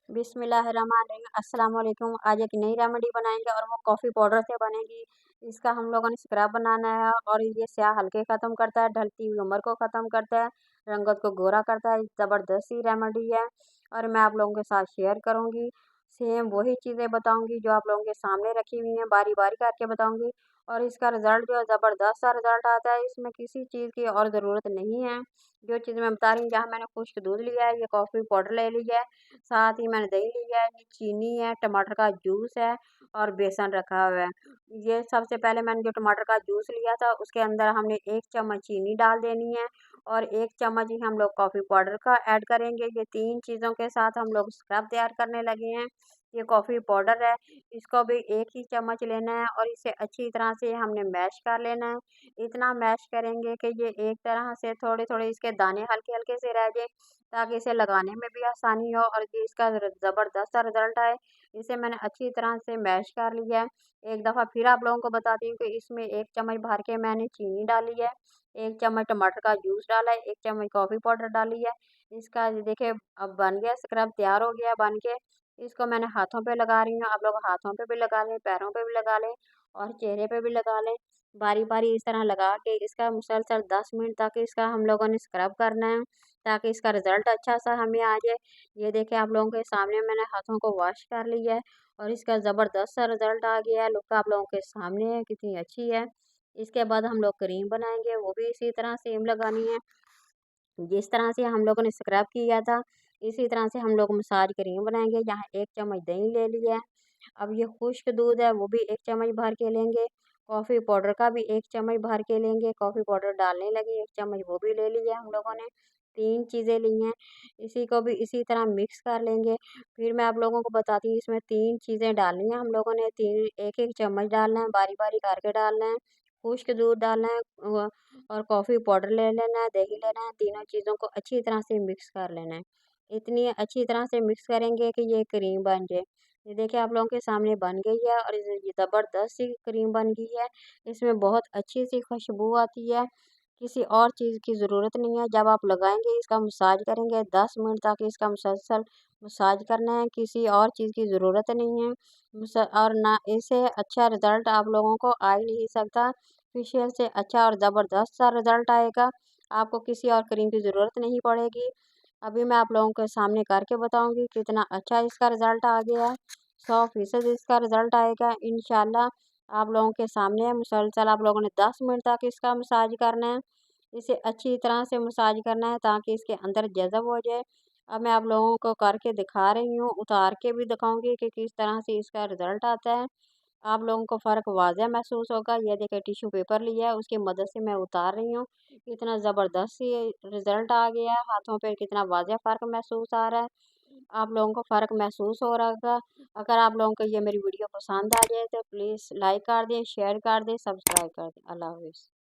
बिस्मिल्लाहिर्रहमानिर्रहीम। अस्सलाम वालेकुम। आज एक नई रेमेडी बनाएंगे और वो कॉफ़ी पाउडर से बनेगी। इसका हम लोगों ने स्क्रब बनाना है और ये स्याह हल्के ख़त्म करता है, ढलती हुई उम्र को ख़त्म करता है, रंगत को गोरा करता है। ज़बरदस्त सी रेमेडी है और मैं आप लोगों के साथ शेयर करूँगी। सेम वही चीज़ें बताऊँगी जो आप लोगों के सामने रखी हुई हैं, बारी बारी करके बताऊँगी। और इसका रिज़ल्ट जो है ज़बरदस्त सा रिज़ल्ट आता है। इसमें किसी चीज़ की और ज़रूरत नहीं है। जो चीज़ मैं बता रही हूँ, यहाँ मैंने खुश्क दूध लिया है, ये कॉफ़ी पाउडर ले लिया है, साथ ही मैंने दही लिया है, ये चीनी है, टमाटर का जूस है और बेसन रखा हुआ है। ये सबसे पहले मैंने जो टमाटर का जूस लिया था उसके अंदर हमने 1 चम्मच चीनी डाल देनी है और 1 चम्मच ही हम लोग कॉफ़ी पाउडर का ऐड करेंगे। ये 3 चीज़ों के साथ हम लोग स्क्रब तैयार करने लगे हैं। ये कॉफ़ी पाउडर है, इसको भी 1 ही चम्मच लेना है और इसे अच्छी तरह से हमने मैश कर लेना है। इतना मैश करेंगे कि ये एक तरह से थोड़े-थोड़े इसके दाने हल्के-हल्के से रह जाए, ताकि इसे लगाने में भी आसानी हो और ये इसका ज़बरदस्त सा रिज़ल्ट आए। इसे मैंने अच्छी तरह से मैश कर लिया है। एक दफ़ा फिर आप लोगों को बताती हूँ कि इसमें 1 चम्मच भर के मैंने चीनी डाली है, 1 चम्मच टमाटर का जूस डाला है, 1 चम्मच कॉफ़ी पाउडर डाली है। इसका ये देखिए अब बन गया, स्क्रब तैयार हो गया बन के। इसको मैंने हाथों पे लगा रही हूँ, आप लोग हाथों पे भी लगा लें, पैरों पे भी लगा लें और चेहरे पे भी लगा लें। बारी-बारी इस तरह लगा के इसका मुसलसल 10 मिनट तक इसका हम लोगों ने स्क्रब करना है, ताकि इसका रिज़ल्ट अच्छा-सा हमें आ जाए। ये देखिए आप लोगों के सामने मैंने हाथों को वॉश कर लिया है और इसका ज़बरदस्त सा रिज़ल्ट आ गया है। लुक आप लोगों के सामने है, कितनी अच्छी है। इसके बाद हम लोग क्रीम बनाएँगे, वो भी इसी तरह सेम लगानी है। जिस तरह से हम लोगों ने स्क्रब किया था, इसी तरह से हम लोग मसाज क्रीम बनाएँगे। यहाँ 1 चम्मच दही ले लिया है। अब ये खुश्क दूध है, वो भी 1 चम्मच भर के लेंगे। कॉफ़ी पाउडर का भी 1 चम्मच भर के लेंगे। कॉफ़ी पाउडर डालने लगे, 1 चम्मच वो भी ले लिया हम लोगों ने। 3 चीज़ें ली हैं। इसी को भी इसी तरह मिक्स कर लेंगे। फिर मैं आप लोगों को बताती हूँ, इसमें 3 चीज़ें डालनी हैं हम लोगों ने। 3 1-1 चम्मच डालना है, बारी-बारी करके डालना है। खुश्क दूध डालना है और कॉफ़ी पाउडर ले लेना है, दही लेना है। तीनों चीज़ों को अच्छी तरह से मिक्स कर लेना है। इतनी अच्छी तरह से मिक्स करेंगे कि ये क्रीम बन जाए। ये देखिए आप लोगों के सामने बन गई है और ये ज़बरदस्त सी क्रीम बन गई है। इसमें बहुत अच्छी सी खुशबू आती है। किसी और चीज़ की ज़रूरत नहीं है। जब आप लगाएँगे इसका मसाज करेंगे 10 मिनट तक इसका मुसलसल मसाज करना है, किसी और चीज़ की ज़रूरत नहीं है। और ना इससे अच्छा रिज़ल्ट आप लोगों को आ ही नहीं सकता। फेशियल से अच्छा और ज़बरदस्त सा रिज़ल्ट आएगा। आपको किसी और क्रीम की ज़रूरत नहीं पड़ेगी। अभी मैं आप लोगों के सामने करके बताऊँगी कितना अच्छा इसका रिज़ल्ट आ गया है। 100% इसका रिज़ल्ट आएगा इंशाल्लाह। आप लोगों के सामने है, मुसलसल आप लोगों ने 10 मिनट तक इसका मसाज करना है। इसे अच्छी तरह से मसाज करना है ताकि इसके अंदर जज़ब हो जाए। अब मैं आप लोगों को करके दिखा रही हूँ, उतार के भी दिखाऊँगी कि किस तरह से इसका रिज़ल्ट आता है। आप लोगों को फ़र्क वाज़ेह महसूस होगा। ये देखिए टिश्यू पेपर लिया है, उसकी मदद से मैं उतार रही हूँ। इतना ज़बरदस्त ये रिज़ल्ट आ गया है, हाथों पे कितना वाज़ेह फ़र्क महसूस आ रहा है। आप लोगों को फ़र्क महसूस हो रहा होगा। अगर आप लोगों को ये मेरी वीडियो पसंद आ जाए तो प्लीज़ लाइक कर दें, शेयर कर दें, सब्सक्राइब कर दें। अल्लाह हाफ़िज़।